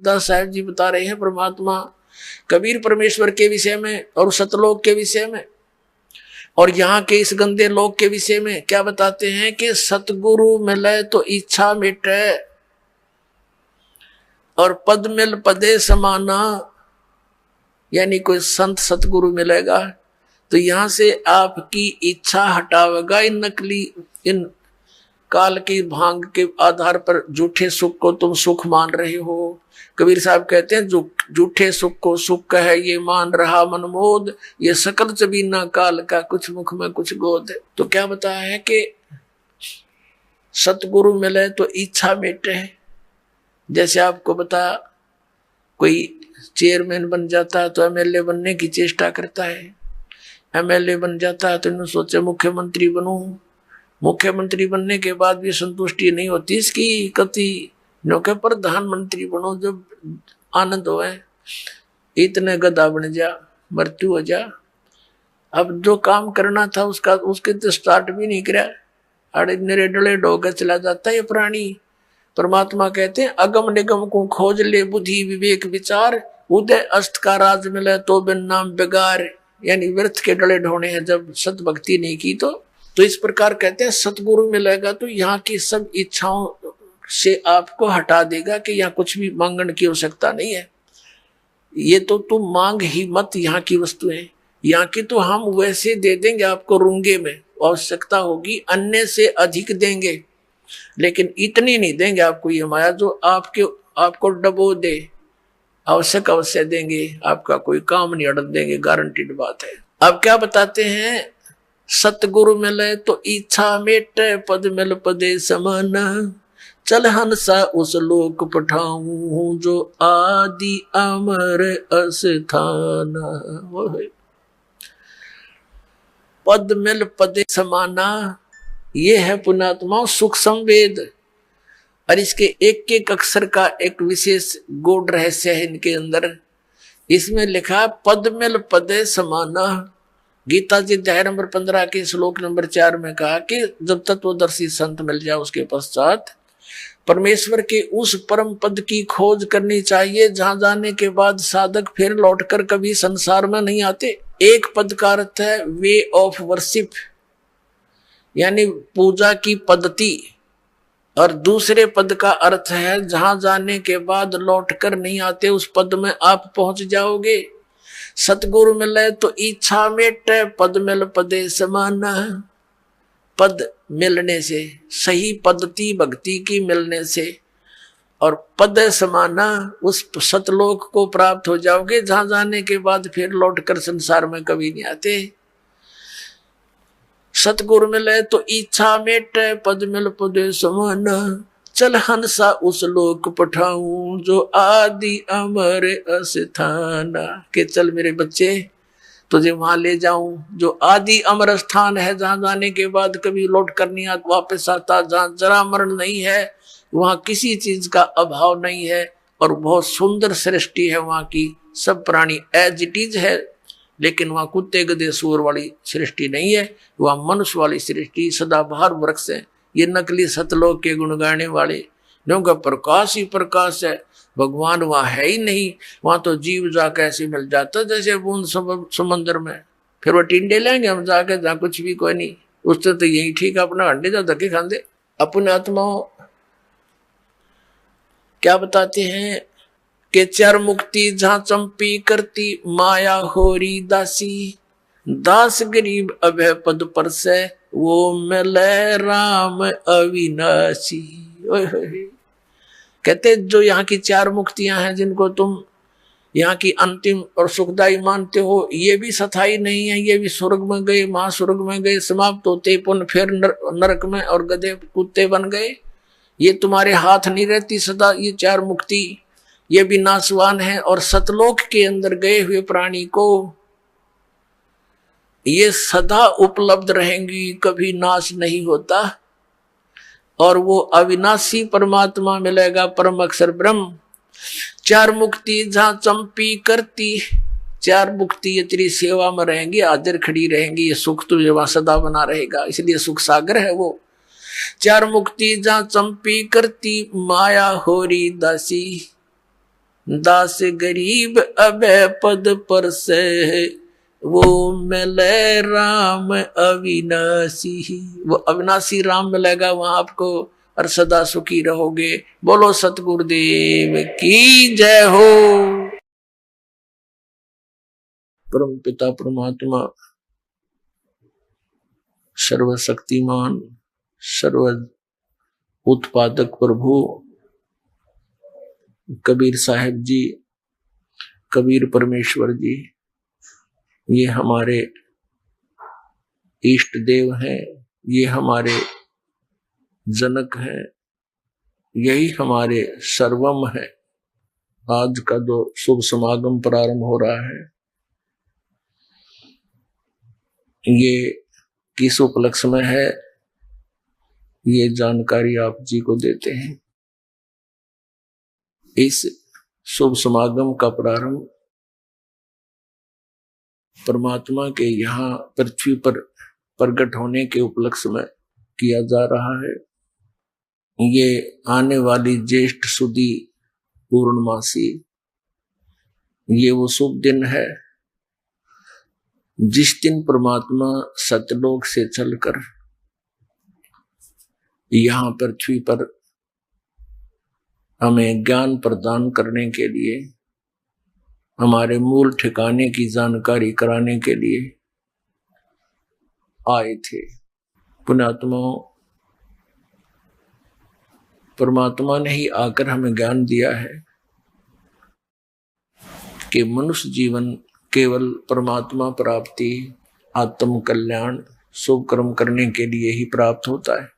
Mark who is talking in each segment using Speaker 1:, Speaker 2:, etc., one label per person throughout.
Speaker 1: दास साहब जी बता रहे हैं परमात्मा कबीर परमेश्वर के विषय में और सतलोक के विषय में और यहाँ के इस गंदे लोक के विषय में क्या बताते हैं कि सतगुरु मिले तो इच्छा मिटे और पद मिल पदे समाना, यानी कोई संत सतगुरु मिलेगा तो यहां से आपकी इच्छा हटावेगा इन नकली इन काल की भांग के आधार पर झूठे सुख को तुम सुख मान रहे हो। कबीर साहब कहते हैं झूठे सुख को सुख है ये मान रहा मनमोद, ये सकल जबीना काल का कुछ मुख में कुछ गोद है। तो क्या बताया है कि सतगुरु मिले तो इच्छा मिटे। जैसे आपको बता कोई चेयरमैन बन जाता है तो एमएलए बनने की चेष्टा करता है, एमएलए बन जाता है तो इन्होंने सोचे मुख्यमंत्री बनूं, मुख्यमंत्री बनने के बाद भी संतुष्टि नहीं होती इसकी कति नौके प्रधानमंत्री बनो जब आनंद हो। इतने गधा बन जा मृत्यु हो जा। अब जो काम करना था उसके तो स्टार्ट भी नहीं करा, अड़े निरे डले डोगे चला जाता है ये प्राणी। परमात्मा कहते हैं अगम निगम को खोज ले बुद्धि विवेक विचार, उदय अस्त का राज मिले तो बिन नाम बेगार, यानी व्यर्थ के डले ढोने हैं जब सत भक्ति नहीं की। तो इस प्रकार कहते हैं सतगुरु मिलेगा तो यहाँ की सब इच्छाओं से आपको हटा देगा कि यहाँ कुछ भी मांगने की आवश्यकता नहीं है, ये तो तुम मांग ही मत। यहाँ की वस्तुएं यहाँ की तो हम वैसे दे देंगे आपको रूंगे में, आवश्यकता होगी अन्य से अधिक देंगे लेकिन इतनी नहीं देंगे आपको ये माया जो आपको डबो दे। आवश्यक अवश्य देंगे, आपका कोई काम नहीं अड़क देंगे, गारंटीड बात है। अब क्या बताते हैं सतगुरु मिले तो इच्छा मेटे पद मिल पदे समाना, चल हंसा उस लोक पठाऊं जो आदि अमर अस्थाना। पद मिल पदे समाना ये है पुण्यात्माओं सुख संवेद, और इसके एक एक अक्षर का एक विशेष गूढ़ रहस्य है इनके अंदर। इसमें लिखा पद मिल पदे समाना। गीता जी अध्याय नंबर 15 के श्लोक नंबर 4 में कहा कि जब तत्वदर्शी संत मिल जाए उसके पश्चात परमेश्वर के उस परम पद की खोज करनी चाहिए जहां जाने के बाद साधक फिर लौटकर कभी संसार में नहीं आते। एक पद का अर्थ है वे ऑफ वर्शिप, यानी पूजा की पद्धति, और दूसरे पद का अर्थ है जहां जाने के बाद लौटकर नहीं आते उस पद में आप पहुंच जाओगे। सतगुरु मिले तो इच्छा मेटे पद मिल पदे समाना। पद मिलने से, सही पद्धति भक्ति की मिलने से और पद समाना उस सतलोक को प्राप्त हो जाओगे जहां जाने के बाद फिर लौटकर संसार में कभी नहीं आते। सतगुरु मिले तो इच्छा मेटे पद मिल पदे समाना, चल हंसा उस लोक पठाऊं जो आदि अमर अस्थाना। के चल मेरे बच्चे तुझे वहां ले जाऊं जो आदि अमर स्थान है, जहां जाने के बाद कभी लौट कर नहीं आता वापस आता, जहां जरा मरण नहीं है, वहां किसी चीज का अभाव नहीं है और बहुत सुंदर सृष्टि है वहां की। सब प्राणी एज इट इज है, लेकिन वहां कुत्ते गधे सूअर वाली सृष्टि नहीं है, वहां मनुष्य वाली सृष्टि सदाबहार वृक्ष है। ये नकली सतलोक के गुण गाने वाले, क्योंकि प्रकाश ही प्रकाश है, भगवान वहां है ही नहीं। वहां तो जीव जाके ऐसे मिल जाता जैसे बूंद समंदर में, फिर वो टिंडे लेंगे हम जाके जहाँ कुछ भी कोई नहीं, उससे तो यही ठीक है अपना अंडे जा धक्के खाते। अपने आत्माओं क्या बताते हैं कि चार मुक्ति जहां चंपी करती माया होरी दासी, दास गरीब अभय पद पर से वो मिले राम अविनाशी। कहते जो यहाँ की चार मुक्तियां हैं जिनको तुम यहाँ की अंतिम और सुखदायी मानते हो, ये भी स्थायी नहीं है, ये भी स्वर्ग में गए, महास्वर्ग में गए, समाप्त होते पुनः फिर नरक में और गधे कुत्ते बन गए। ये तुम्हारे हाथ नहीं रहती सदा ये चार मुक्ति, ये भी नाशवान है। और सतलोक के अंदर गए हुए प्राणी को ये सदा उपलब्ध रहेंगी, कभी नाश नहीं होता, और वो अविनाशी परमात्मा मिलेगा, परम अक्षर ब्रह्म। चार मुक्ति जहां चंपी करती, चार मुक्ति ये तेरी सेवा में रहेंगी, हाजिर खड़ी रहेंगी, ये सुख तुझे वहां सदा बना रहेगा, इसलिए सुख सागर है वो। चार मुक्ति जहां चंपी करती माया होरी दासी, दास गरीब अभय पद पर से, वो मिले राम अविनाशी। वो अविनाशी राम मिलेगा वहां आपको, और सदा सुखी रहोगे। बोलो सतगुरुदेव की जय हो। परम पिता परमात्मा सर्वशक्तिमान सर्व उत्पादक प्रभु कबीर साहिब जी, कबीर परमेश्वर जी, ये हमारे इष्ट देव हैं, ये हमारे जनक हैं, यही हमारे सर्वम है। आज का जो शुभ समागम प्रारंभ हो रहा है, ये किस उपलक्ष्य में है, ये जानकारी आप जी को देते हैं। इस शुभ समागम का प्रारंभ परमात्मा के यहाँ पृथ्वी पर प्रकट होने के उपलक्ष्य में किया जा रहा है। ये आने वाली ज्येष्ठ सुदी पूर्णमासी, ये वो शुभ दिन है जिस दिन परमात्मा सतलोक से चलकर यहाँ पृथ्वी पर हमें ज्ञान प्रदान करने के लिए, हमारे मूल ठिकाने की जानकारी कराने के लिए आए थे। पुण्यात्माओं, परमात्मा ने ही आकर हमें ज्ञान दिया है कि मनुष्य जीवन केवल परमात्मा प्राप्ति, आत्म कल्याण, शुभ कर्म करने के लिए ही प्राप्त होता है।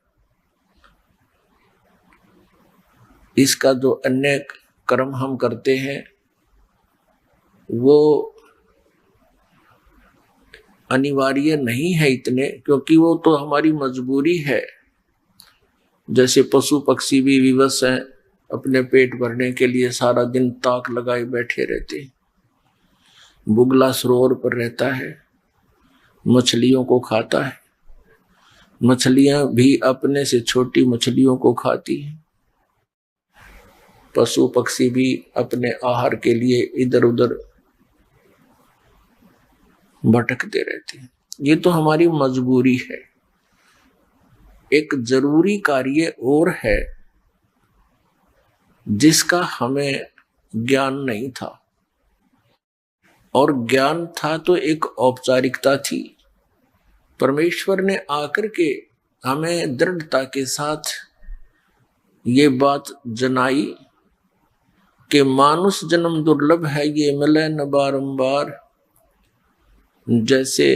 Speaker 1: इसका जो अन्य कर्म हम करते हैं वो अनिवार्य नहीं है इतने, क्योंकि वो तो हमारी मजबूरी है। जैसे पशु पक्षी भी विवश हैं, अपने पेट भरने के लिए सारा दिन ताक लगाए बैठे रहते हैं। बुगला सरोवर पर रहता है, मछलियों को खाता है, मछलियां भी अपने से छोटी मछलियों को खाती हैं। पशु पक्षी भी अपने आहार के लिए इधर उधर भटकते रहते हैं। ये तो हमारी मजबूरी है। एक जरूरी कार्य और है जिसका हमें ज्ञान नहीं था, और ज्ञान था तो एक औपचारिकता थी। परमेश्वर ने आकर के हमें दृढ़ता के साथ ये बात जनाई कि मानुष जन्म दुर्लभ है, ये मिले न बारंबार। जैसे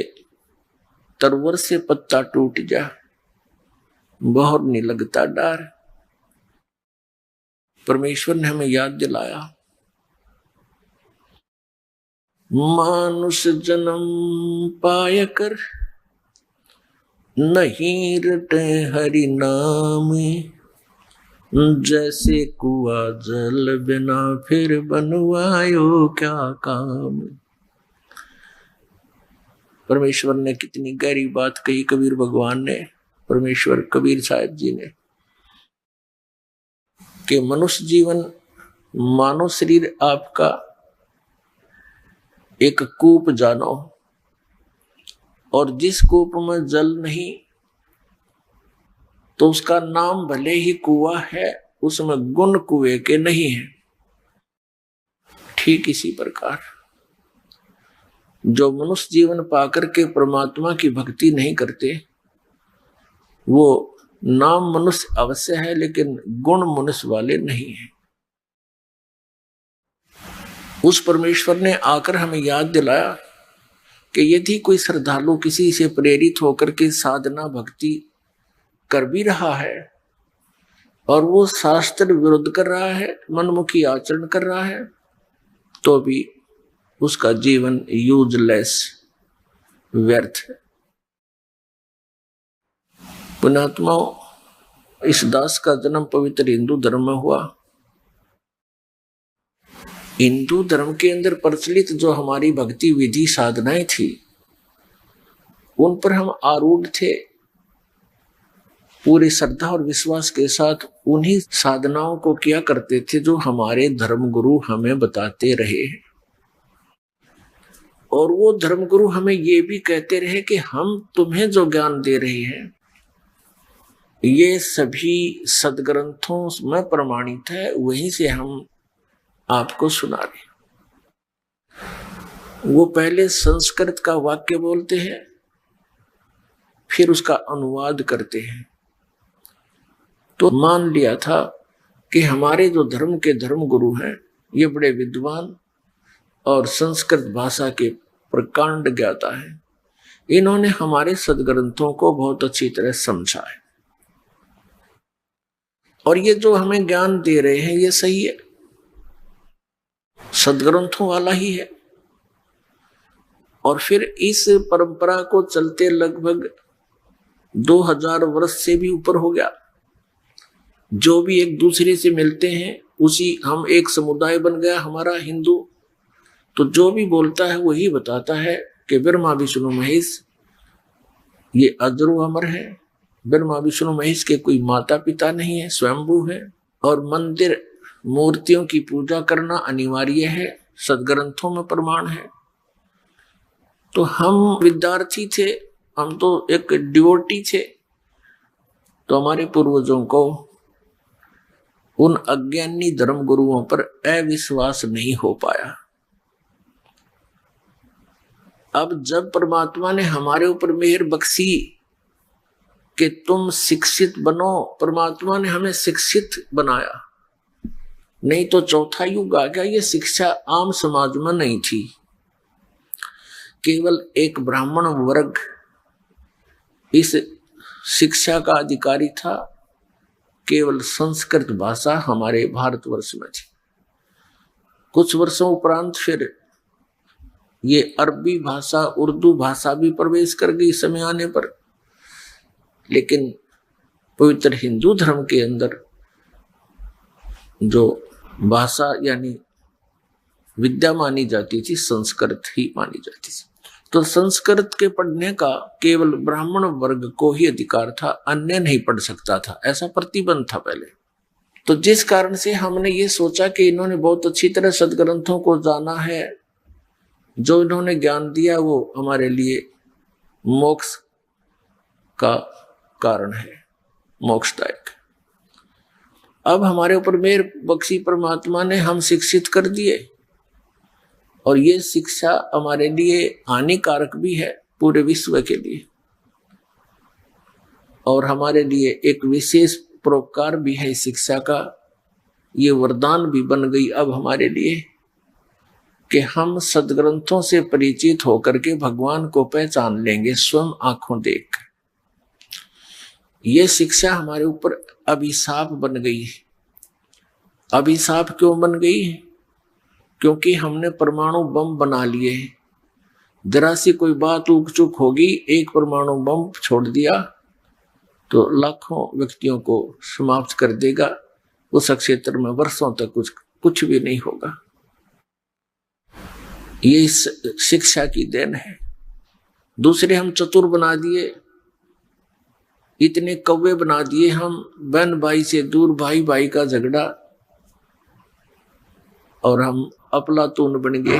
Speaker 1: तरवर से पत्ता टूट जा, बहुत नहीं लगता डार। परमेश्वर ने हमें याद दिलाया, मानुष जन्म पाय कर नहीं रटे हरि नाम। जैसे कुआ जल बिना फिर बनवायो क्या काम। परमेश्वर ने कितनी गहरी बात कही, कबीर भगवान ने, परमेश्वर कबीर साहिब जी ने, कि मनुष्य जीवन, मानव शरीर आपका एक कूप जानो, और जिस कूप में जल नहीं तो उसका नाम भले ही कुआं है, उसमें गुण कुएं के नहीं है। ठीक इसी प्रकार जो मनुष्य जीवन पाकर के परमात्मा की भक्ति नहीं करते, वो नाम मनुष्य अवश्य है लेकिन गुण मनुष्य वाले नहीं है। उस परमेश्वर ने आकर हमें याद दिलाया कि यदि कोई श्रद्धालु किसी से प्रेरित होकर के साधना भक्ति कर भी रहा है और वो शास्त्र विरुद्ध कर रहा है, मनमुखी आचरण कर रहा है, तो भी उसका जीवन यूजलेस, व्यर्थ है। पुण्यात्माओं, इस दास का जन्म पवित्र हिंदू धर्म में हुआ। हिंदू धर्म के अंदर प्रचलित जो हमारी भक्ति विधि साधनाएं थी, उन पर हम आरूढ़ थे। पूरी श्रद्धा और विश्वास के साथ उन्हीं साधनाओं को किया करते थे जो हमारे धर्मगुरु हमें बताते रहे। और वो धर्मगुरु हमें ये भी कहते रहे कि हम तुम्हें जो ज्ञान दे रहे हैं ये सभी सदग्रंथों में प्रमाणित है, वहीं से हम आपको सुना रहे। वो पहले संस्कृत का वाक्य बोलते हैं, फिर उसका अनुवाद करते हैं। तो मान लिया था कि हमारे जो धर्म के धर्म गुरु हैं ये बड़े विद्वान और संस्कृत भाषा के प्रकांड ज्ञाता है। इन्होंने हमारे सदग्रंथों को बहुत अच्छी तरह समझा है और ये जो हमें ज्ञान दे रहे हैं ये सही है, सदग्रंथों वाला ही है। और फिर इस परंपरा को चलते लगभग 2000 वर्ष से भी ऊपर हो गया। जो भी एक दूसरे से मिलते हैं उसी, हम एक समुदाय बन गया हमारा हिंदू, तो जो भी बोलता है वही बताता है कि ब्रह्मा विष्णु महेश ये अजर अमर है। ब्रह्मा विष्णु महेश के कोई माता पिता नहीं है, स्वयंभू है। और मंदिर मूर्तियों की पूजा करना अनिवार्य है, सदग्रंथों में प्रमाण है। तो हम विद्यार्थी थे, हम तो एक डिवोटी थे, तो हमारे पूर्वजों को उन अज्ञानी धर्म गुरुओं पर अविश्वास नहीं हो पाया। अब जब परमात्मा ने हमारे ऊपर मेहर बख्शी कि तुम शिक्षित बनो, परमात्मा ने हमें शिक्षित बनाया। नहीं तो चौथा युग आ गया, ये शिक्षा आम समाज में नहीं थी। केवल एक ब्राह्मण वर्ग इस शिक्षा का अधिकारी था। केवल संस्कृत भाषा हमारे भारतवर्ष में थी। कुछ वर्षों उपरांत फिर ये अरबी भाषा, उर्दू भाषा भी प्रवेश कर गई समय आने पर। लेकिन पवित्र हिंदू धर्म के अंदर जो भाषा यानी विद्या मानी जाती थी, संस्कृत ही मानी जाती थी। तो संस्कृत के पढ़ने का केवल ब्राह्मण वर्ग को ही अधिकार था, अन्य नहीं पढ़ सकता था, ऐसा प्रतिबंध था पहले। तो जिस कारण से हमने ये सोचा कि इन्होंने बहुत अच्छी तरह सदग्रंथों को जाना है, जो इन्होंने ज्ञान दिया वो हमारे लिए मोक्ष का कारण है, मोक्षदायक। अब हमारे ऊपर मेहर बख्शी परमात्मा ने, हम शिक्षित कर दिए और ये शिक्षा हमारे लिए हानिकारक भी है पूरे विश्व के लिए, और हमारे लिए एक विशेष परोपकार भी है शिक्षा का। ये वरदान भी बन गई अब हमारे लिए कि हम सदग्रंथों से परिचित होकर के भगवान को पहचान लेंगे स्वयं आंखों देख। ये शिक्षा हमारे ऊपर अभिशाप बन गई है। अभिशाप क्यों बन गई है? क्योंकि हमने परमाणु बम बना लिए। जरा सी कोई बात ऊक चूक होगी, एक परमाणु बम छोड़ दिया तो लाखों व्यक्तियों को समाप्त कर देगा। उस क्षेत्र में वर्षों तक कुछ भी नहीं होगा। ये शिक्षा की देन है। दूसरे हम चतुर बना दिए, इतने कौवे बना दिए हम, बहन भाई से दूर, भाई भाई का झगड़ा, और हम अफलातून बन गए।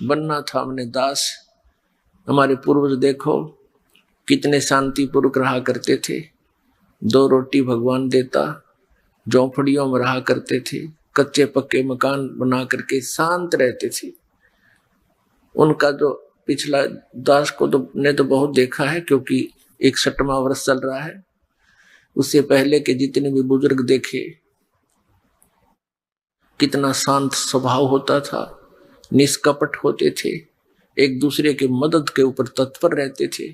Speaker 1: बनना था हमने दास। हमारे पूर्वज देखो कितने शांतिपूर्वक रहा करते थे। 2 रोटी भगवान देता, झोंपड़ियों में रहा करते थे, कच्चे पक्के मकान बना करके शांत रहते थे। उनका जो पिछला दास को ने तो बहुत देखा है, क्योंकि 61वां वर्ष चल रहा है। उससे पहले के जितने भी बुजुर्ग देखे, कितना शांत स्वभाव होता था, निष्कपट होते थे, एक दूसरे के मदद के ऊपर तत्पर रहते थे।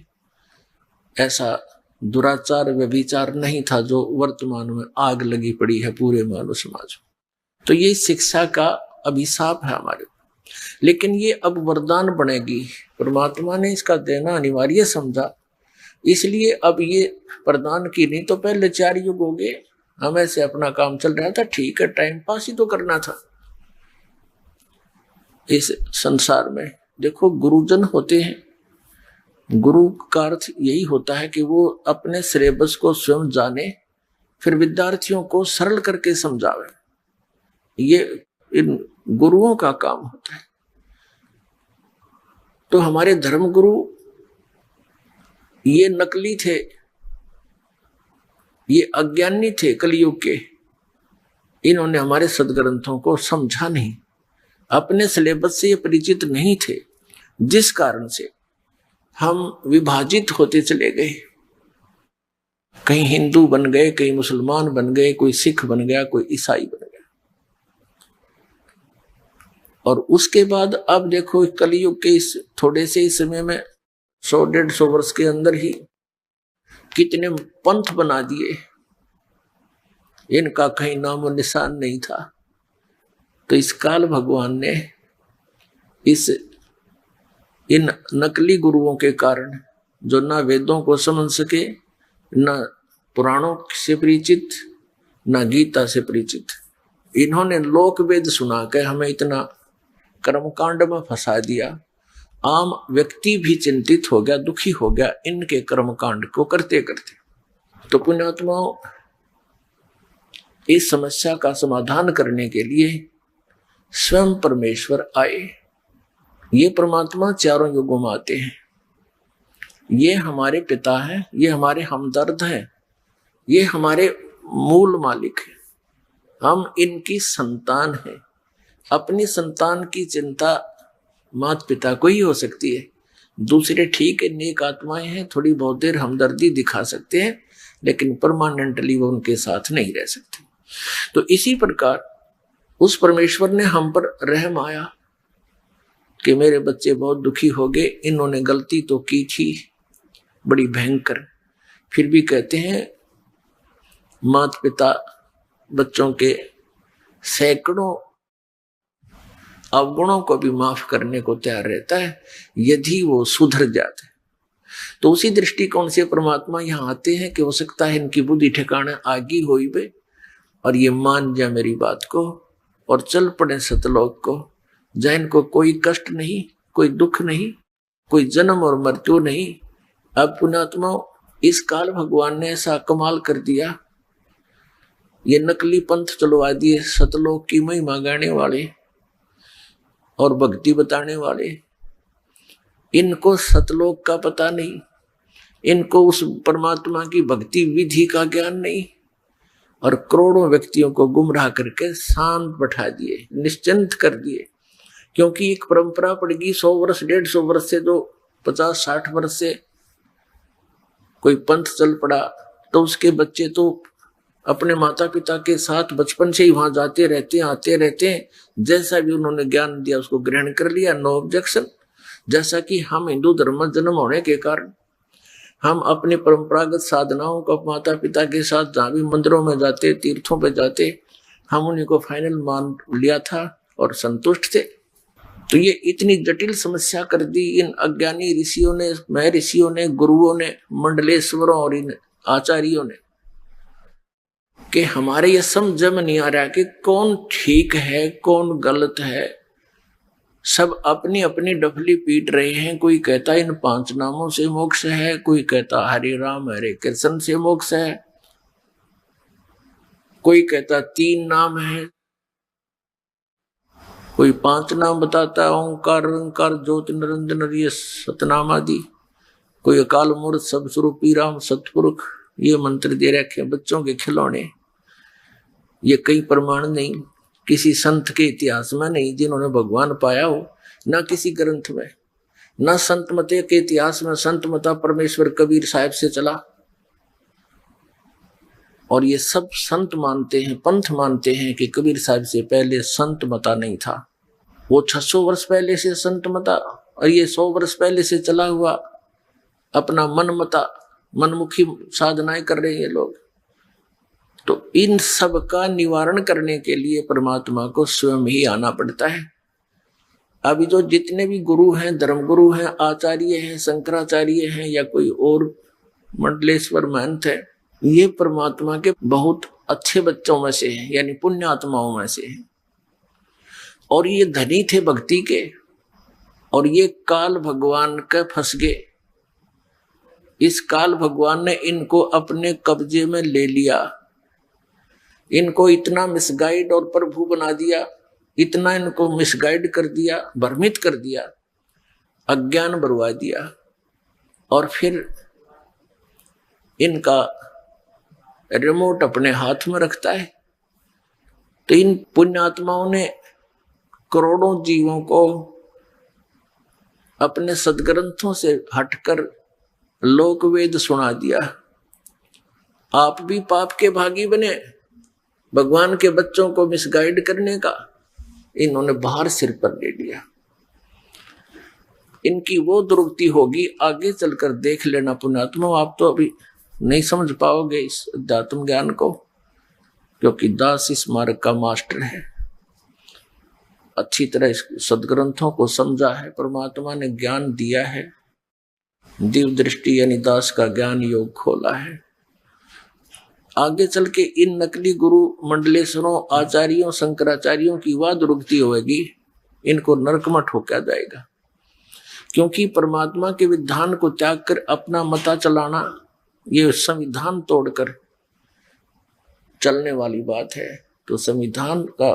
Speaker 1: ऐसा दुराचार व्यभिचार नहीं था जो वर्तमान में आग लगी पड़ी है पूरे मानव समाज में। तो ये शिक्षा का अभिशाप है हमारे। लेकिन ये अब वरदान बनेगी। परमात्मा ने इसका देना अनिवार्य समझा, इसलिए अब ये प्रदान की। नहीं तो पहले 4 युग हो गए, हम ऐसे अपना काम चल रहा था, ठीक है, टाइम पास ही तो करना था। इस संसार में देखो गुरुजन होते हैं, गुरु का अर्थ यही होता है कि वो अपने सिलेबस को स्वयं जाने, फिर विद्यार्थियों को सरल करके समझावे। ये इन गुरुओं का काम होता है। तो हमारे धर्मगुरु ये नकली थे, ये अज्ञानी थे कलयुग के। इन्होंने हमारे सदग्रंथों को समझा नहीं, अपने सिलेबस से ये परिचित नहीं थे, जिस कारण से हम विभाजित होते चले गए। कहीं हिंदू बन गए, कहीं मुसलमान बन गए, कोई सिख बन गया, कोई ईसाई बन गया। और उसके बाद अब देखो कलयुग के इस थोड़े से ही समय में 100-150 वर्ष के अंदर ही कितने पंथ बना दिए, इनका कहीं नामो निशान नहीं था। तो इस काल भगवान ने इन नकली गुरुओं के कारण, जो ना वेदों को समझ सके, ना पुराणों से परिचित, ना गीता से परिचित, इन्होंने लोक वेद सुना के हमें इतना कर्मकांड में फंसा दिया। आम व्यक्ति भी चिंतित हो गया, दुखी हो गया इनके कर्मकांड को करते करते। तो पुण्यात्माओं, इस समस्या का समाधान करने के लिए स्वयं परमेश्वर आए। ये परमात्मा चारों युगों में आते हैं। ये हमारे पिता हैं, ये हमारे हमदर्द हैं, ये हमारे मूल मालिक हैं। हम इनकी संतान हैं। अपनी संतान की चिंता माता पिता को ही हो सकती है। दूसरे ठीक है, नेक आत्माएं हैं, थोड़ी बहुत देर हमदर्दी दिखा सकते हैं, लेकिन परमानेंटली वो उनके साथ नहीं रह सकते। तो इसी प्रकार उस परमेश्वर ने हम पर रहम आया कि मेरे बच्चे बहुत दुखी हो गए, इन्होंने गलती तो की थी बड़ी भयंकर, फिर भी कहते हैं माता पिता बच्चों के सैकड़ों अवगुणों को भी माफ करने को तैयार रहता है, यदि वो सुधर जाते। तो उसी दृष्टिकोण से परमात्मा यहाँ आते हैं कि हो सकता है इनकी बुद्धि ठिकाने आगी होई बे और ये मान जाए मेरी बात को और चल पड़े सतलोक को, जहाँ इनको कोई कष्ट नहीं, कोई दुख नहीं, कोई जन्म और मृत्यु नहीं। अब पुण्यात्मा, इस काल भगवान ने ऐसा कमाल कर दिया, ये नकली पंथ चलवा दिए, सतलोक की महिमा गाने वाले और भक्ति बताने वाले। इनको सतलोक का पता नहीं, इनको उस परमात्मा की भक्ति विधि का ज्ञान नहीं, और करोड़ों व्यक्तियों को गुमराह करके शांत बैठा दिए, निश्चिंत कर दिए। क्योंकि एक परंपरा पड़ेगी 100 वर्ष 150 वर्ष से, जो 50-60 वर्ष से कोई पंथ चल पड़ा, तो उसके बच्चे तो अपने माता पिता के साथ बचपन से ही वहां जाते रहते हैं, आते रहते हैं। जैसा भी उन्होंने ज्ञान दिया उसको ग्रहण कर लिया, नो ऑब्जेक्शन। जैसा कि हम हिंदू धर्म में जन्म होने के कारण हम अपने परंपरागत साधनाओं को माता पिता के साथ जहां भी मंदिरों में जाते, तीर्थों पे जाते, हम उन्हीं को फाइनल मान लिया था और संतुष्ट थे। तो ये इतनी जटिल समस्या कर दी इन अज्ञानी ऋषियों ने, महर्षियों ने, गुरुओं ने, मंडलेश्वरों और इन आचार्यों ने, कि हमारे ये समझ में नहीं आ रहा कि कौन ठीक है कौन गलत है। सब अपनी अपनी डफली पीट रहे हैं। कोई कहता इन 5 नामों से मोक्ष है, कोई कहता हरे राम हरे कृष्ण से मोक्ष है, कोई कहता 3 नाम है, कोई 5 नाम बताता है, ओंकार निरंकार ज्योति निरंजन ये सतनाम आदि, कोई अकाल मूर्त सब स्वरूपी राम सतपुरुष ये मंत्र दे रखे बच्चों के खिलौने। ये कई प्रमाण नहीं, किसी संत के इतिहास में नहीं जिन्होंने भगवान पाया हो, ना किसी ग्रंथ में, ना संत मते के इतिहास में। संत मता परमेश्वर कबीर साहब से चला, और ये सब संत मानते हैं, पंथ मानते हैं कि कबीर साहब से पहले संत मता नहीं था। वो 600 वर्ष पहले से संत मता, और ये 100 वर्ष पहले से चला हुआ अपना मन मता, मनमुखी साधनाएं कर रहे हैं ये लोग। तो इन सब का निवारण करने के लिए परमात्मा को स्वयं ही आना पड़ता है। अभी जो जितने भी गुरु हैं, धर्मगुरु हैं, आचार्य हैं, शंकराचार्य हैं, या कोई और मंडलेश्वर महंत है, ये परमात्मा के बहुत अच्छे बच्चों में से हैं, यानी पुण्यात्माओं में से हैं। और ये धनी थे भक्ति के, और ये काल भगवान के फंस गए। इस काल भगवान ने इनको अपने कब्जे में ले लिया, इनको इतना मिसगाइड और प्रभु बना दिया, इतना इनको मिसगाइड कर दिया, भ्रमित कर दिया, अज्ञान बरवा दिया, और फिर इनका रिमोट अपने हाथ में रखता है। तो इन पुण्यात्माओं ने करोड़ों जीवों को अपने सदग्रंथों से हटकर लोक वेद सुना दिया। आप भी पाप के भागी बने, भगवान के बच्चों को मिसगाइड करने का इन्होंने भार सिर पर ले लिया। इनकी वो दुर्गति होगी, आगे चलकर देख लेना पुण्यात्मा। आप तो अभी नहीं समझ पाओगे इस अध्यात्म ज्ञान को, क्योंकि दास इस मार्ग का मास्टर है, अच्छी तरह इस सदग्रंथों को समझा है, परमात्मा ने ज्ञान दिया है, दिव्य दृष्टि यानी दास का ज्ञान योग खोला है। आगे चल के इन नकली गुरु मंडलेश्वरों, आचार्यों, शंकराचार्यों की वह दुर्गति होगी, इनको नरक में ठोका जाएगा। क्योंकि परमात्मा के विधान को त्याग कर अपना मता चलाना, ये संविधान तोड़कर चलने वाली बात है। तो संविधान का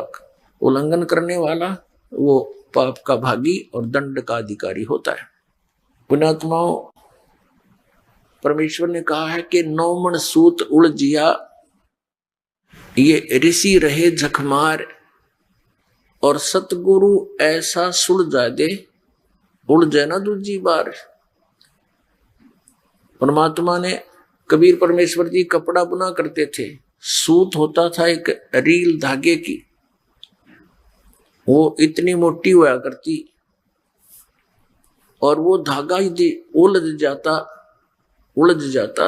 Speaker 1: उल्लंघन करने वाला वो पाप का भागी और दंड का अधिकारी होता है। पुण्यात्माओं, परमेश्वर ने कहा है कि नौमण सूत उलझिया, ये ऋषि रहे झकमार, और सतगुरु ऐसा सुलझा दे, उलझे ना दूजी बार। परमात्मा ने, कबीर परमेश्वर जी कपड़ा बुना करते थे, सूत होता था एक रील धागे की, वो इतनी मोटी हुआ करती, और वो धागा यदि उलझ जाता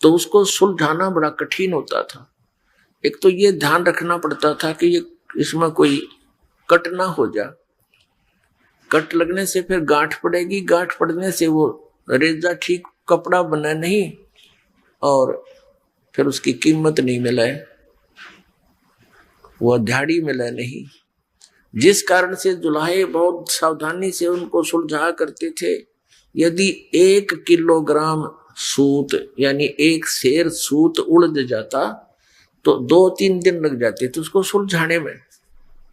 Speaker 1: तो उसको सुलझाना बड़ा कठिन होता था। एक तो ये ध्यान रखना पड़ता था कि ये इसमें कोई कट ना हो जा, कट लगने से फिर गांठ पड़ेगी, गांठ पड़ने से वो रेजा ठीक कपड़ा बना नहीं, और फिर उसकी कीमत नहीं मिले, वो दिहाड़ी मिले नहीं। जिस कारण से दुल्हे बहुत सावधानी से उनको सुलझा करते थे। यदि 1 किलोग्राम सूत यानी 1 सेर सूत उलझ जाता तो 2-3 दिन लग जाते थे उसको सुलझाने में,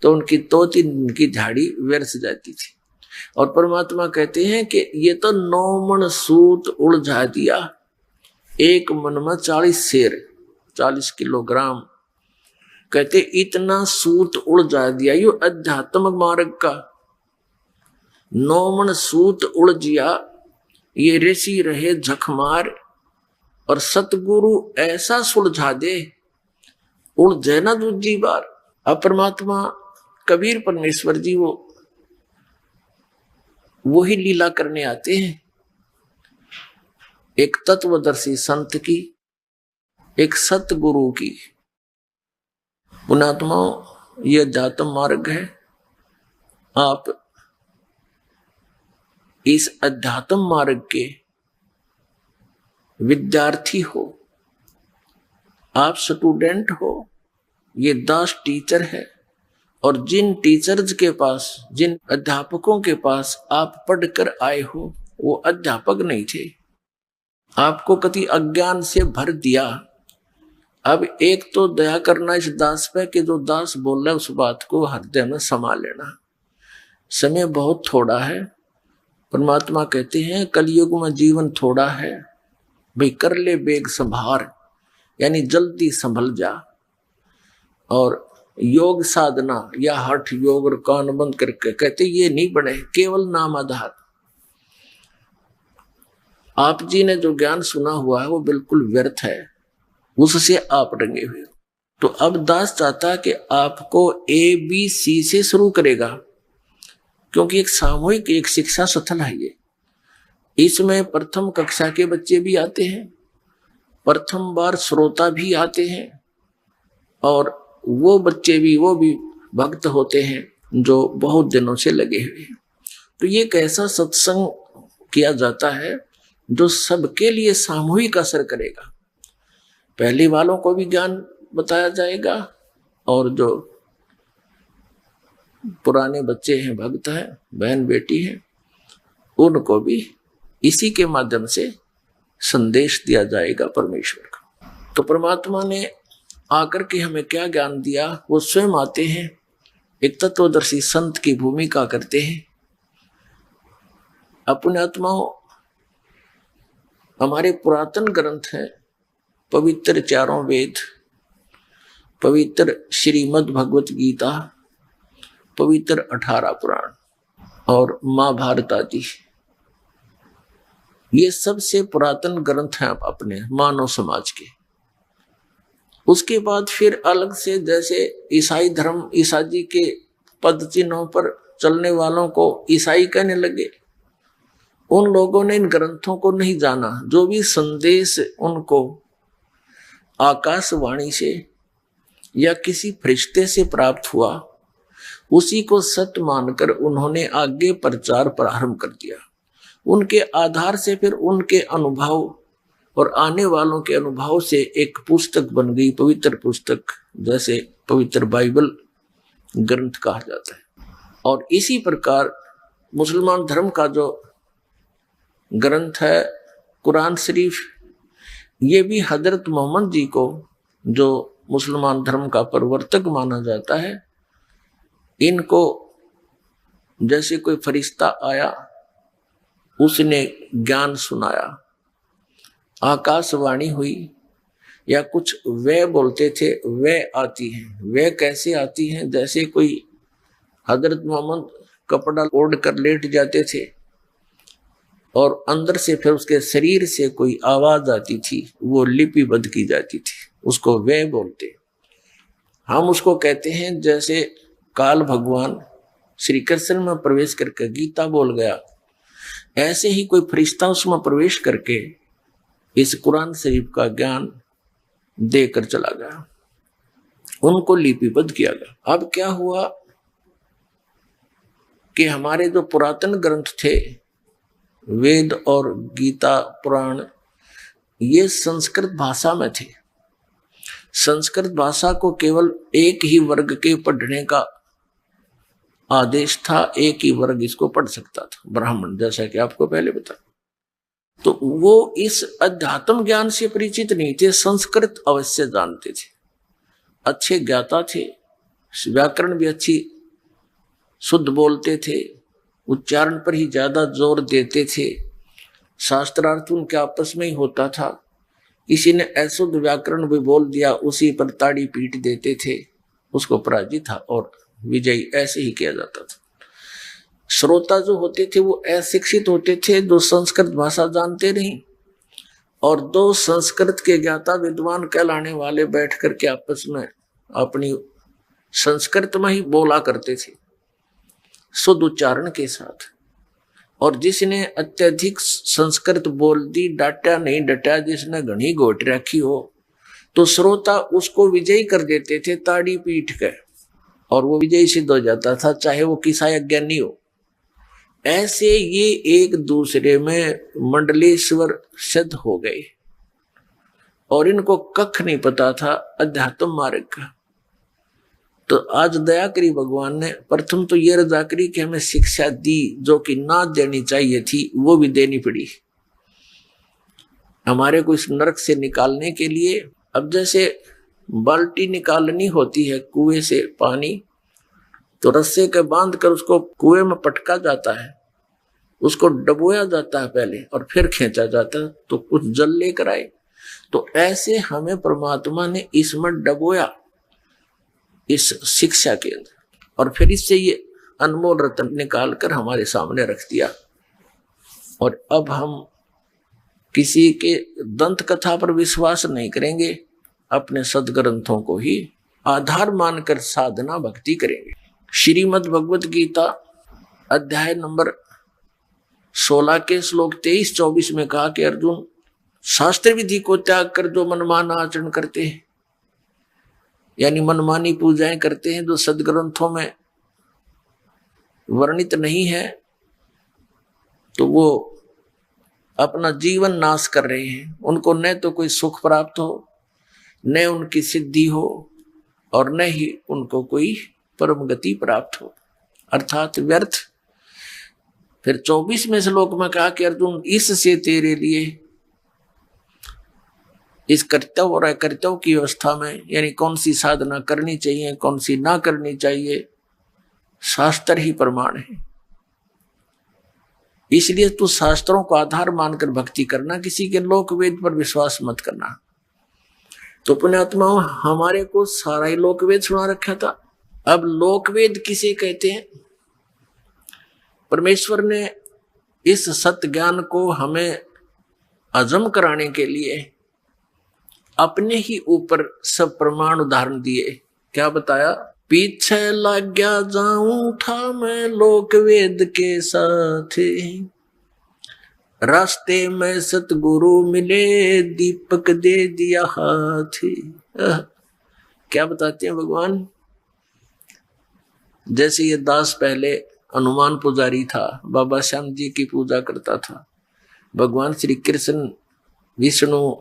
Speaker 1: तो उनकी 2-3 दिन की झाड़ी व्यर्थ जाती थी। और परमात्मा कहते हैं कि ये तो 9 मन सूत उलझा दिया, 1 मन में 40 सेर, 40 किलोग्राम। कहते इतना सूत उलझा दिया, यो अध्यात्म मार्ग का 9 मन सूत उलझिया, ये ऋषि रहे झकमार, और सतगुरु ऐसा सुलझा दे, उलझे ना दूजी बार। अब परमात्मा कबीर परमेश्वर जी वो ही लीला करने आते हैं, एक तत्वदर्शी संत की, एक सतगुरु की। पुण्यात्माओं, ये अध्यात्म मार्ग है। आप इस अध्यात्म मार्ग के विद्यार्थी हो, आप स्टूडेंट हो, ये दास टीचर है। और जिन टीचर्स के पास, जिन अध्यापकों के पास आप पढ़कर आए हो, वो अध्यापक नहीं थे, आपको कति अज्ञान से भर दिया। अब एक तो दया करना इस दास पे कि जो दास बोल रहा है उस बात को हृदय में समा लेना। समय बहुत थोड़ा है। परमात्मा कहते हैं कलयुग में जीवन थोड़ा है, भाई कर ले बेग संभार, यानी जल्दी संभल जा। और योग साधना या हठ योग और कान बंद करके कहते ये नहीं बने, केवल नाम आधार। आप जी ने जो ज्ञान सुना हुआ है वो बिल्कुल व्यर्थ है, उससे आप रंगे हुए। तो अब दास चाहता कि आपको ABC से शुरू करेगा, क्योंकि एक सामूहिक एक शिक्षा स्थल है ये। इसमें प्रथम कक्षा के बच्चे भी आते हैं, प्रथम बार श्रोता भी आते हैं, और वो बच्चे भी, वो भी भक्त होते हैं जो बहुत दिनों से लगे हुए हैं। तो ये एक ऐसा सत्संग किया जाता है जो सबके लिए सामूहिक असर करेगा। पहले वालों को भी ज्ञान बताया जाएगा, और जो पुराने बच्चे हैं, भक्त हैं, बहन बेटी हैं, उनको भी इसी के माध्यम से संदेश दिया जाएगा परमेश्वर का। तो परमात्मा ने आकर के हमें क्या ज्ञान दिया, वो स्वयं आते हैं, एक तत्वदर्शी संत की भूमिका करते हैं। अपने आत्माओं, हमारे पुरातन ग्रंथ हैं, पवित्र चारों वेद, पवित्र श्रीमद् भगवत गीता, पवित्र 18 पुराण और महाभारत आदि, ये सबसे पुरातन ग्रंथ हैं अपने मानव समाज के। उसके बाद फिर अलग से जैसे ईसाई धर्म, ईसाजी के पद चिन्हों पर चलने वालों को ईसाई कहने लगे। उन लोगों ने इन ग्रंथों को नहीं जाना। जो भी संदेश उनको आकाशवाणी से या किसी फरिश्ते से प्राप्त हुआ, उसी को सत्य मानकर उन्होंने आगे प्रचार प्रारंभ कर दिया। उनके आधार से फिर उनके अनुभव और आने वालों के अनुभव से एक पुस्तक बन गई, पवित्र पुस्तक, जैसे पवित्र बाइबल ग्रंथ कहा जाता है। और इसी प्रकार मुसलमान धर्म का जो ग्रंथ है कुरान शरीफ, ये भी हजरत मोहम्मद जी को, जो मुसलमान धर्म का प्रवर्तक माना जाता है, इनको जैसे कोई फरिश्ता आया, उसने ज्ञान सुनाया, आकाशवाणी हुई, या कुछ वे बोलते थे, वे आती हैं। वे कैसे आती हैं? जैसे कोई हजरत मोहम्मद कपड़ा ओढ़ कर लेट जाते थे और अंदर से फिर उसके शरीर से कोई आवाज आती थी, वो लिपिबद्ध की जाती थी, उसको वे बोलते। हम उसको कहते हैं जैसे काल भगवान श्री कृष्ण में प्रवेश करके गीता बोल गया, ऐसे ही कोई फरिश्ता उसमें प्रवेश करके इस कुरान शरीफ का ज्ञान देकर चला गया, उनको लिपिबद्ध किया गया। अब क्या हुआ कि हमारे जो पुरातन ग्रंथ थे, वेद और गीता पुराण, ये संस्कृत भाषा में थे। संस्कृत भाषा को केवल एक ही वर्ग के पढ़ने का आदेश था, एक ही वर्ग इसको पढ़ सकता था, ब्राह्मण, जैसा कि आपको पहले बताया। तो वो इस अध्यात्म ज्ञान से परिचित नहीं थे, संस्कृत अवश्य जानते थे, अच्छे ज्ञाता थे, व्याकरण भी अच्छी शुद्ध बोलते थे, उच्चारण पर ही ज्यादा जोर देते थे, शास्त्रार्थ उनके आपस में ही होता था। किसी ने अशुद्ध व्याकरण भी बोल दिया, उसी पर ताड़ी पीट देते थे, उसको पराजित था और विजयी ऐसे ही किया जाता था। श्रोता जो होते थे वो अशिक्षित होते थे, जो संस्कृत भाषा जानते नहीं, और दो संस्कृत के ज्ञाता विद्वान कहलाने वाले बैठ करके आपस में अपनी संस्कृत में ही बोला करते थे, शुद्ध उच्चारण के साथ। और जिसने अत्यधिक संस्कृत बोल दी, डाटा नहीं डटा, जिसने घनी घोट रखी हो, तो श्रोता उसको विजयी कर देते थे ताड़ी पीट कर, और वो विजयी सिद्ध हो जाता था, चाहे वो किसा अज्ञानी हो। ऐसे ये एक दूसरे में मंडलेश्वर सिद्ध हो गए, और इनको कख नहीं पता था अध्यात्म मार्ग का। तो आज दया करी भगवान ने, प्रथम तो ये रजा करी कि हमें शिक्षा दी, जो कि ना देनी चाहिए थी वो भी देनी पड़ी हमारे को इस नरक से निकालने के लिए। अब जैसे बाल्टी निकालनी होती है कुएं से पानी, तो रस्से के बांध कर उसको कुएं में पटका जाता है, उसको डबोया जाता है पहले और फिर खींचा जाता है तो कुछ जल लेकर आए। तो ऐसे हमें परमात्मा ने इसमें डबोया, इस शिक्षा के अंदर, और फिर इससे ये अनमोल रत्न निकाल कर हमारे सामने रख दिया। और अब हम किसी के दंत कथा पर विश्वास नहीं करेंगे, अपने सदग्रंथों को ही आधार मानकर साधना भक्ति करेंगे। श्रीमद् भगवत गीता अध्याय नंबर 16 के श्लोक 23-24 में कहा कि अर्जुन, शास्त्र विधि को त्याग कर जो मनमाना आचरण करते हैं, यानी मनमानी पूजाएं करते हैं, जो सदग्रंथों में वर्णित नहीं है, तो वो अपना जीवन नाश कर रहे हैं। उनको न तो कोई सुख प्राप्त हो, न उनकी सिद्धि हो, और न ही उनको कोई परम गति प्राप्त हो, अर्थात व्यर्थ। फिर 24वें श्लोक में कहा कि अर्जुन, इससे तेरे लिए इस कर्तव्य और अकर्तव्य की अवस्था में, यानी कौन सी साधना करनी चाहिए कौन सी ना करनी चाहिए, शास्त्र ही प्रमाण है। इसलिए तू शास्त्रों को आधार मानकर भक्ति करना, किसी के लोक वेद पर विश्वास मत करना। तो पुण्यात्माओं, हमारे को सारा ही लोक वेद सुना रखा था। अब लोक वेद किसे कहते हैं? परमेश्वर ने इस सत्य ज्ञान को हमें हजम कराने के लिए अपने ही ऊपर सब प्रमाण उदाहरण दिए। क्या बताया? पीछे लग गया जाऊं था मैं लोक वेद के साथ, रास्ते में सतगुरु मिले दीपक दे दिया हाथ। क्या बताते हैं भगवान? जैसे ये दास पहले हनुमान पुजारी था, बाबा श्याम जी की पूजा करता था। भगवान श्री कृष्ण विष्णु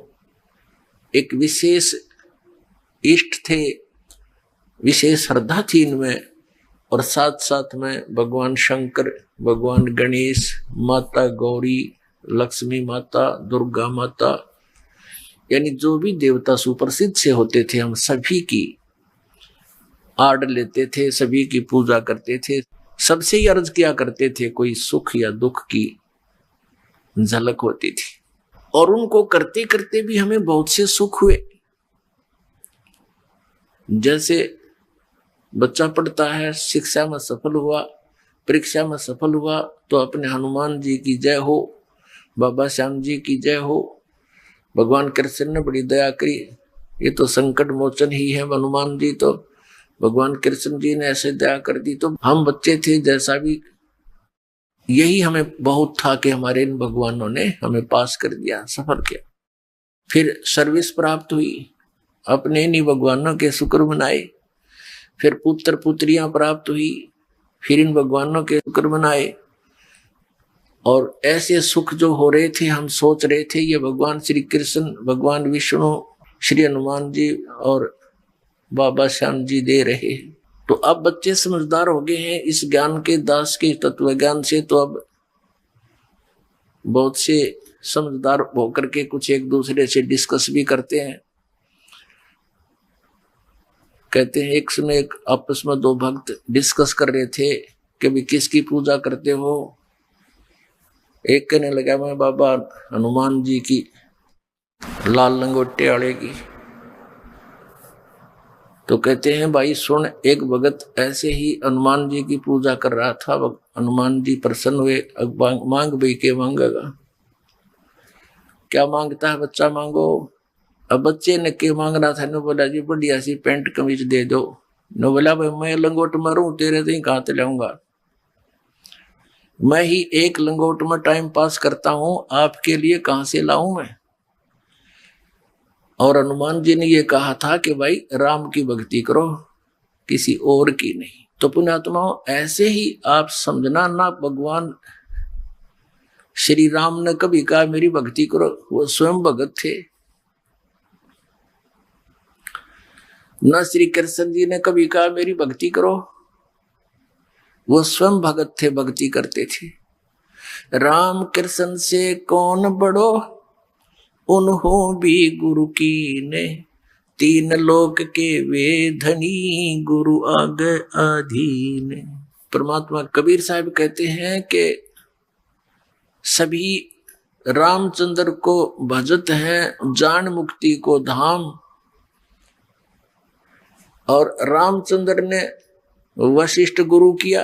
Speaker 1: एक विशेष इष्ट थे, विशेष श्रद्धा थी इनमें, और साथ साथ में भगवान शंकर, भगवान गणेश, माता गौरी, लक्ष्मी माता, दुर्गा माता, यानी जो भी देवता सुप्रसिद्ध से होते थे, हम सभी की आड़ लेते थे, सभी की पूजा करते थे, सबसे ही अर्ज किया करते थे कोई सुख या दुख की झलक होती थी। और उनको करते करते भी हमें बहुत से सुख हुए। जैसे बच्चा पढ़ता है, शिक्षा में सफल हुआ, परीक्षा में सफल हुआ, तो अपने हनुमान जी की जय हो, बाबा श्याम जी की जय हो, भगवान कृष्ण ने बड़ी दया करी, ये तो संकट मोचन ही है हनुमान जी, तो भगवान कृष्ण जी ने ऐसे दया कर दी। तो हम बच्चे थे, जैसा भी यही हमें बहुत था कि हमारे इन भगवानों ने हमें पास कर दिया, सफल किया। फिर सर्विस प्राप्त हुई, अपने इन्हीं भगवानों के शुक्र मनाए। फिर पुत्र पुत्रियां प्राप्त हुई, फिर इन भगवानों के शुक्र मनाए। और ऐसे सुख जो हो रहे थे, हम सोच रहे थे ये भगवान श्री कृष्ण, भगवान विष्णु, श्री हनुमान जी और बाबा श्याम जी दे रहे। तो अब बच्चे समझदार हो गए हैं इस ज्ञान के, दास के तत्व ज्ञान से। तो अब बहुत से समझदार होकर के कुछ एक दूसरे से डिस्कस भी करते हैं। कहते हैं एक समय एक आपस में दो भक्त डिस्कस कर रहे थे कि भी किसकी पूजा करते हो। एक कहने लगा मैं बाबा हनुमान जी की, लाल लंगोटे वाले की। तो कहते हैं भाई सुन, एक भगत ऐसे ही हनुमान जी की पूजा कर रहा था, हनुमान जी प्रसन्न हुए, मांग भाई के मांगेगा, क्या मांगता है बच्चा मांगो। अब बच्चे ने के मांग रहा था, नो बोला जी बढ़िया सी पैंट कमीज दे दो। नो बोला भाई मैं लंगोट मारूं, तेरे से ही कहां से लाऊंगा, मैं ही एक लंगोट में टाइम पास करता हूं, आपके लिए कहां से लाऊं मैं। और हनुमान जी ने ये कहा था कि भाई राम की भक्ति करो, किसी और की नहीं। तो पुण्यात्माओं, ऐसे ही आप समझना ना, भगवान श्री राम ने कभी कहा मेरी भक्ति करो, वो स्वयं भगत थे। न श्री कृष्ण जी ने कभी कहा मेरी भक्ति करो, वो स्वयं भगत थे, भक्ति करते थे। राम कृष्ण से कौन बड़ो, उन्हों भी गुरु की ने, तीन लोक के वे धनी, गुरु आगे अधीन। परमात्मा कबीर साहब कहते हैं कि सभी रामचंद्र को भजत हैं, जान मुक्ति को धाम। और रामचंद्र ने वशिष्ठ गुरु किया,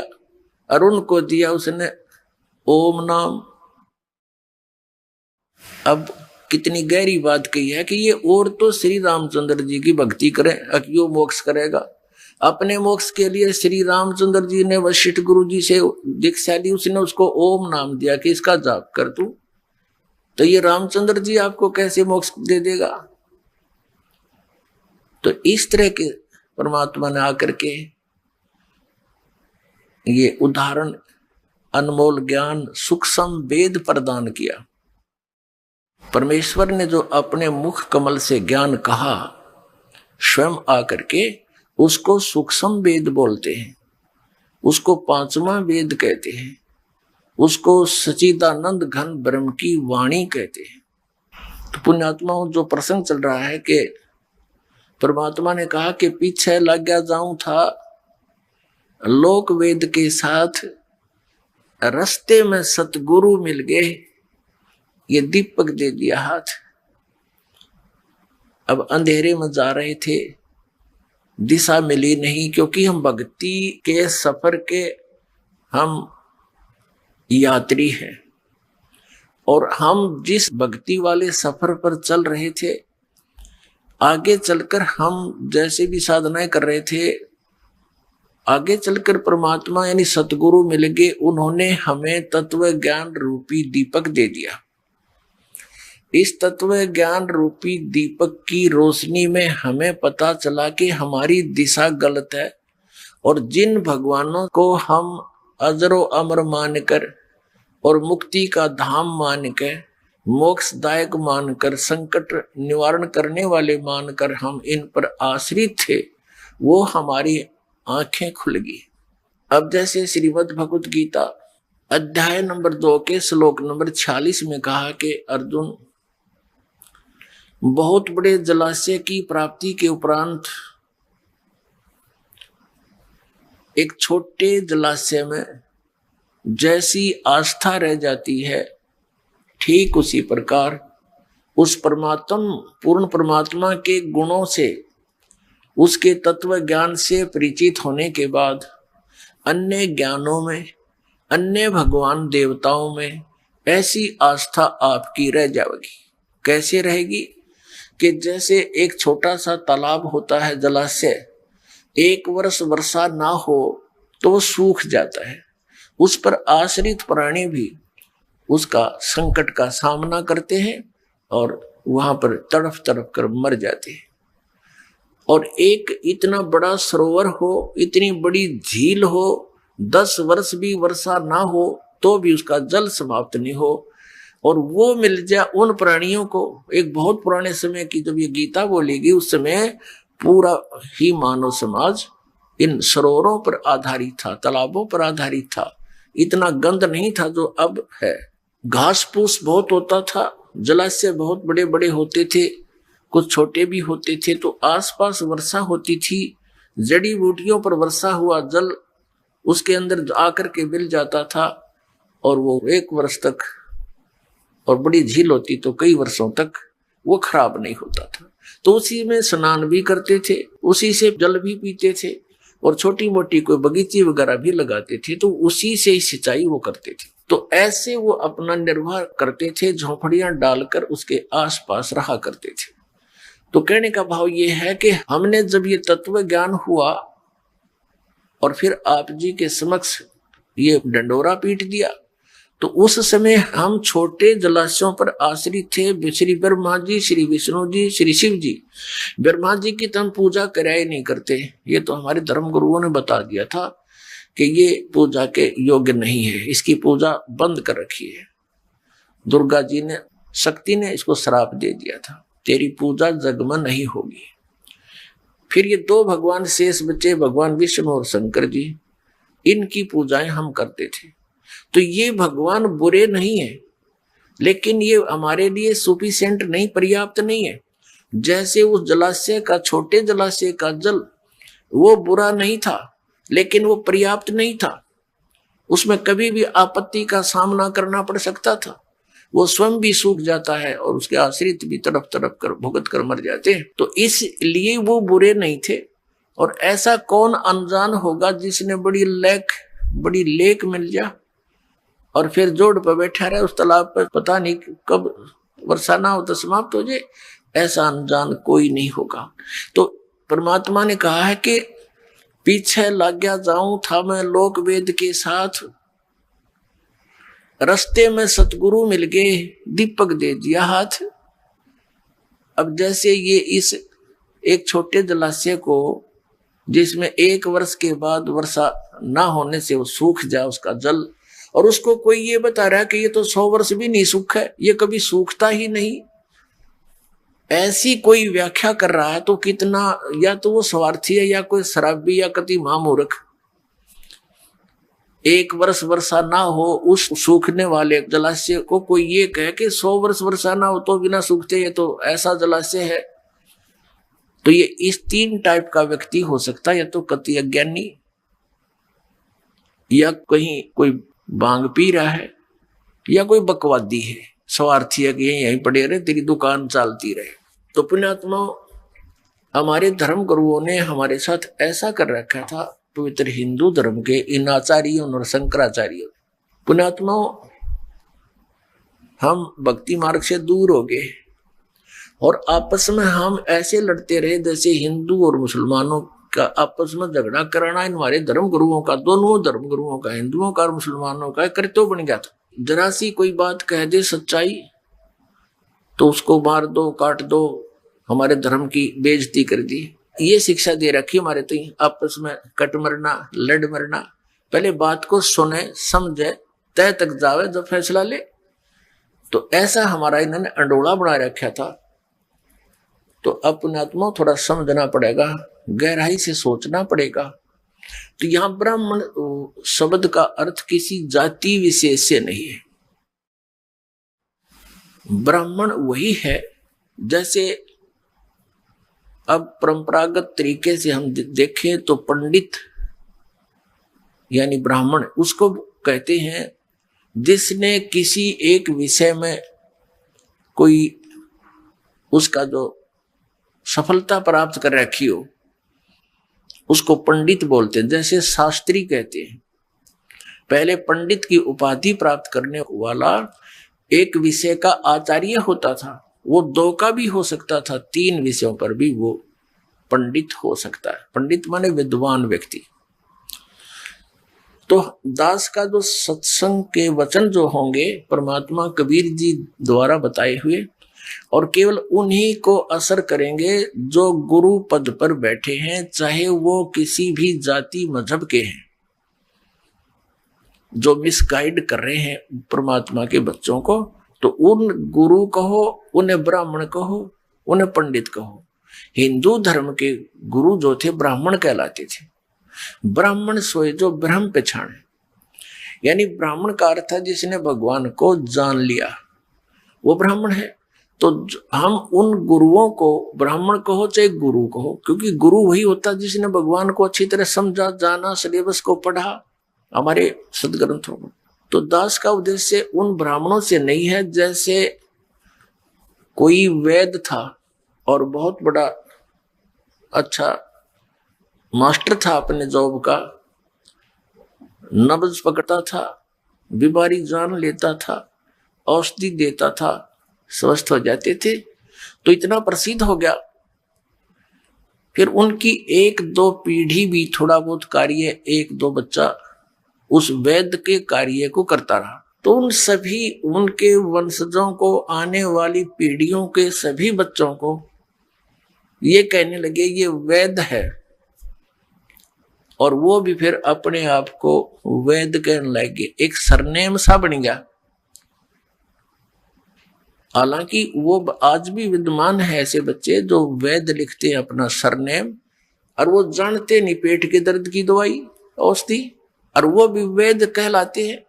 Speaker 1: अरुण को दिया उसने ओम नाम। अब कितनी गहरी बात कही है कि ये और तो श्री रामचंद्र जी की भक्ति करे, अकियो मोक्ष करेगा। अपने मोक्ष के लिए श्री रामचंद्र जी ने वशिष्ठ गुरु जी से दीक्षा ली, उसने उसको ओम नाम दिया कि इसका जाप कर तू। तो ये रामचंद्र जी आपको कैसे मोक्ष दे देगा। तो इस तरह के परमात्मा ने आकर के ये उदाहरण, अनमोल ज्ञान, सूक्ष्म वेद प्रदान किया। परमेश्वर ने जो अपने मुख कमल से ज्ञान कहा, स्वयं आकर के उसको सूक्ष्म वेद बोलते हैं, उसको पांचवा वेद कहते हैं, उसको सच्चिदानंद घन ब्रह्म की वाणी कहते हैं। तो पुण्यात्माओं, जो प्रसंग चल रहा है कि परमात्मा ने कहा कि पीछे लग गया जाऊं था लोक वेद के साथ, रास्ते में सतगुरु मिल गए, ये दीपक दे दिया हाथ। अब अंधेरे में जा रहे थे, दिशा मिली नहीं, क्योंकि हम भक्ति के सफर के हम यात्री हैं, और हम जिस भक्ति वाले सफर पर चल रहे थे, आगे चलकर हम जैसे भी साधनाएं कर रहे थे, आगे चलकर परमात्मा यानी सतगुरु मिल गए। उन्होंने हमें तत्व ज्ञान रूपी दीपक दे दिया। इस तत्व ज्ञान रूपी दीपक की रोशनी में हमें पता चला कि हमारी दिशा गलत है, और जिन भगवानों को हम अजरो अमर मानकर और मुक्ति का धाम मान के, मोक्षदायक मानकर, संकट निवारण करने वाले मानकर हम इन पर आश्रित थे, वो हमारी आंखें खुल गई। अब जैसे श्रीमद् भगवत गीता अध्याय नंबर 2 के श्लोक नंबर 46 में कहा कि अर्जुन, बहुत बड़े जलाशय की प्राप्ति के उपरांत एक छोटे जलाशय में जैसी आस्था रह जाती है, ठीक उसी प्रकार उस पूर्ण परमात्मा के गुणों से, उसके तत्व ज्ञान से परिचित होने के बाद अन्य ज्ञानों में, अन्य भगवान देवताओं में ऐसी आस्था आपकी रह जाएगी। कैसे रहेगी? कि जैसे एक छोटा सा तालाब होता है, जलाशय, एक वर्ष वर्षा ना हो तो वो सूख जाता है, उस पर आश्रित प्राणी भी उसका संकट का सामना करते हैं और वहां पर तड़फ तड़फ कर मर जाते हैं। और एक इतना बड़ा सरोवर हो, इतनी बड़ी झील हो, 10 वर्ष भी वर्षा ना हो तो भी उसका जल समाप्त नहीं हो, और वो मिल जाए उन प्राणियों को। एक बहुत पुराने समय की जब ये गीता बोलेगी, उस समय पूरा ही मानव समाज इन सरोवरों पर आधारित था, तालाबों पर आधारित था। इतना गंद नहीं था जो अब है। घास फूस बहुत होता था, जलाशय बहुत बड़े बड़े होते थे, कुछ छोटे भी होते थे, तो आसपास वर्षा होती थी, जड़ी बूटियों पर वर्षा हुआ जल उसके अंदर आकर के मिल जाता था, और वो 1 वर्ष तक, और बड़ी झील होती तो कई वर्षों तक वो खराब नहीं होता था। तो उसी में स्नान भी करते थे, उसी से जल भी पीते थे, और छोटी मोटी कोई बगीची वगैरह भी लगाते थे, तो उसी से ही सिंचाई वो करते थे। तो ऐसे वो अपना निर्वाह करते थे, झोंपड़ियां डालकर उसके आसपास रहा करते थे। तो कहने का भाव ये है कि हमने जब ये तत्व ज्ञान हुआ और फिर आप जी के समक्ष ये डंडोरा पीट दिया, तो उस समय हम छोटे जलाशयों पर आश्रित थे। श्री ब्रह्मा जी, श्री विष्णु जी, श्री शिव जी। ब्रह्मा जी की तो हम पूजा कराए नहीं करते, ये तो हमारे धर्म गुरुओं ने बता दिया था कि ये पूजा के योग्य नहीं है, इसकी पूजा बंद कर रखी है। दुर्गा जी ने, शक्ति ने इसको श्राप दे दिया था, तेरी पूजा जग में नहीं होगी। फिर ये 2 भगवान शेष बचे, भगवान विष्णु और शंकर जी, इनकी पूजाएं हम करते थे। तो ये भगवान बुरे नहीं है, लेकिन ये हमारे लिए सफिशिएंट नहीं, पर्याप्त नहीं है। जैसे उस जलाशय का, छोटे जलाशय का जल वो बुरा नहीं था, लेकिन वो पर्याप्त नहीं था, उसमें कभी भी आपत्ति का सामना करना पड़ सकता था। वो स्वयं भी सूख जाता है और उसके आश्रित भी तड़प तड़प कर भुगत कर मर जाते हैं। तो इसलिए वो बुरे नहीं थे। और ऐसा कौन अनजान होगा जिसने बड़ी लेक मिल जा और फिर जोड़ पर बैठा रहे उस तालाब पर, पता नहीं कब वर्षा ना हो तो समाप्त हो जाए। ऐसा अनजान कोई नहीं होगा। तो परमात्मा ने कहा है कि पीछे लग गया जाऊं था मैं लोक वेद के साथ, रास्ते में सतगुरु मिल गए, दीपक दे दिया हाथ। अब जैसे ये इस एक छोटे जलाशय को, जिसमें 1 वर्ष के बाद वर्षा ना होने से वो सूख जाए उसका जल, और उसको कोई ये बता रहा है कि ये तो 100 वर्ष भी नहीं सूखा है, ये कभी सूखता ही नहीं, ऐसी कोई व्याख्या कर रहा है, तो कितना, या तो वो स्वार्थी है या कोई शराबी या कति महामूर्ख। 1 वर्ष वर्षा ना हो उस सूखने वाले जलाशय को कोई ये कहे कि 100 वर्ष वर्षा ना हो तो बिना सूखते, ये तो ऐसा जलाशय है। तो ये इस 3 टाइप का व्यक्ति हो सकता है, या तो कति अज्ञानी, या कहीं कोई भांग पी रहा है, या कोई बकवादी है, स्वार्थी है कि यहीं पड़े रहे, तेरी दुकान चलती रहे। तो पुण्यात्मा, हमारे धर्म गुरुओं ने हमारे साथ ऐसा कर रखा था, पवित्र हिंदू धर्म के इन आचार्यों और शंकराचार्यों। पुण्यात्मा, हम भक्ति मार्ग से दूर हो गए और आपस में हम ऐसे लड़ते रहे जैसे हिंदू और मुसलमानों का आपस में झगड़ा कराना हमारे धर्म गुरुओं का, दोनों धर्म गुरुओं का, हिंदुओं का और मुसलमानों का कर्तव्य बन गया था। जरा सी कोई बात कह दे सच्चाई तो उसको मार दो, काट दो, हमारे धर्म की बेइज्जती कर दी। ये शिक्षा दे रखी हमारे, तो आपस में कट मरना, लड़ मरना। पहले बात को सुने, समझे, तय तक जावे, जब फैसला ले। तो ऐसा हमारा इन्होंने अंडोला बना रखा था। तो अपने आत्मा थोड़ा समझना पड़ेगा, गहराई से सोचना पड़ेगा। तो यहां ब्राह्मण शब्द का अर्थ किसी जाति विशेष से नहीं है। ब्राह्मण वही है, जैसे अब परंपरागत तरीके से हम देखें तो पंडित यानी ब्राह्मण उसको कहते हैं जिसने किसी एक विषय में कोई उसका जो सफलता प्राप्त कर रखी हो, उसको पंडित बोलते हैं। जैसे शास्त्री कहते हैं, पहले पंडित की उपाधि प्राप्त करने वाला एक विषय का आचार्य होता था। वो 2 का भी हो सकता था, 3 विषयों पर भी वो पंडित हो सकता है। पंडित माने विद्वान व्यक्ति। तो दास का जो सत्संग के वचन जो होंगे परमात्मा कबीर जी द्वारा बताए हुए, और केवल उन्हीं को असर करेंगे जो गुरु पद पर बैठे हैं, चाहे वो किसी भी जाति मजहब के हैं। जो मिसगाइड कर रहे हैं परमात्मा के बच्चों को, तो उन गुरु कहो, उन्हें ब्राह्मण कहो, उन्हें पंडित कहो। हिंदू धर्म के गुरु जो थे ब्राह्मण कहलाते थे। ब्राह्मण सोए जो ब्रह्म पहचाने, यानी ब्राह्मण का अर्थ है जिसने भगवान को जान लिया, वो ब्राह्मण है। तो हम उन गुरुओं को ब्राह्मण कहो चाहे गुरु कहो, क्योंकि गुरु वही होता है जिसने भगवान को अच्छी तरह समझा, जाना, सिलेबस को पढ़ा हमारे सदग्रंथों को। तो दास का उद्देश्य उन ब्राह्मणों से नहीं है जैसे कोई वैद था और बहुत बड़ा अच्छा मास्टर था अपने जॉब का, नब्ज पकड़ता था, बीमारी जान लेता था, औषधि देता था, स्वस्थ हो जाते थे। तो इतना प्रसिद्ध हो गया, फिर उनकी 1-2 पीढ़ी भी थोड़ा बहुत कार्य, 1-2 बच्चा उस वैद के कार्य को करता रहा। तो उन सभी उनके वंशजों को, आने वाली पीढ़ियों के सभी बच्चों को ये कहने लगे ये वैद है, और वो भी फिर अपने आप को वैद कहने लगे। एक सरनेम सा बन गया। हालांकि वो आज भी विद्यमान है ऐसे बच्चे जो वैद लिखते हैं अपना सरनेम, और वो जानते नहीं पेट के दर्द की दवाई, औषधि, और वो भी वैद कहलाते हैं।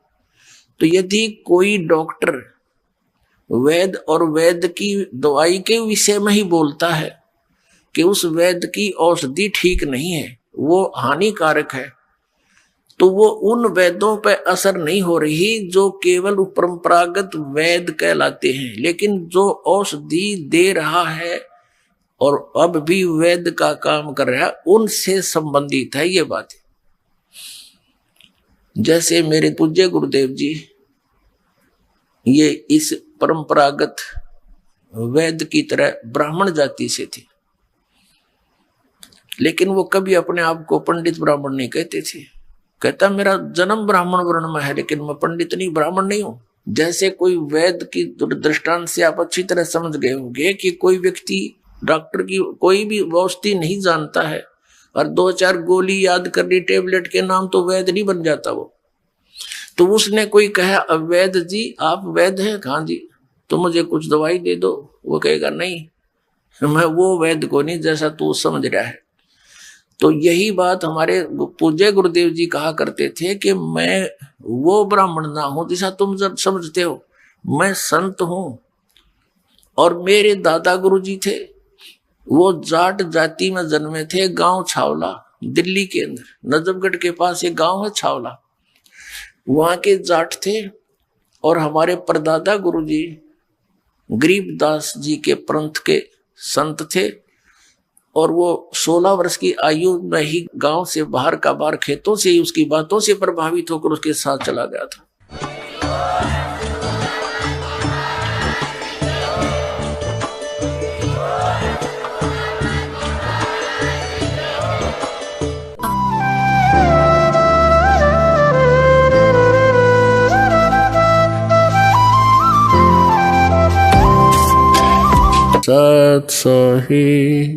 Speaker 1: तो यदि कोई डॉक्टर वैद और वैद की दवाई के विषय में ही बोलता है कि उस वैद की औषधि ठीक नहीं है, वो हानिकारक है, तो वो उन वैदों पर असर नहीं हो रही जो केवल परंपरागत वैद कहलाते हैं। लेकिन जो औषधि दे रहा है और अब भी वैद का काम कर रहा है, उनसे संबंधित है ये बात। जैसे मेरे पूज्य गुरुदेव जी ये इस परंपरागत वैद की तरह ब्राह्मण जाति से थे, लेकिन वो कभी अपने आप को पंडित ब्राह्मण नहीं कहते थे। कहता मेरा जन्म ब्राह्मण वर्ण में है, लेकिन मैं पंडित नहीं, ब्राह्मण नहीं हूं। जैसे कोई वैद की दृष्टांत से आप अच्छी तरह समझ गए होंगे कि कोई व्यक्ति डॉक्टर की कोई भी औषधि नहीं जानता है और 2-4 गोली याद कर ली टेबलेट के नाम, तो वैद नहीं बन जाता वो। तो उसने कोई कहा वैद जी आप वैद हैं? हाँ जी, तो मुझे कुछ दवाई दे दो। वो कहेगा नहीं, मैं वो वैद को नहीं जैसा तू समझ रहा है। तो यही बात हमारे पूज्य गुरुदेव जी कहा करते थे कि मैं वो ब्राह्मण ना हूं जैसा तुम जब समझते हो, मैं संत हूं। और मेरे दादा गुरु जी थे, वो जाट जाति में जन्मे थे, गांव छावला, दिल्ली के अंदर नजफगढ़ के पास एक गांव है छावला, वहां के जाट थे। और हमारे परदादा गुरु जी गरीबदास जी के पंथ के संत थे। और वो 16 वर्ष की आयु में ही गांव से बाहर का बाहर खेतों से ही उसकी बातों से प्रभावित होकर उसके साथ चला गया था। सत सोही।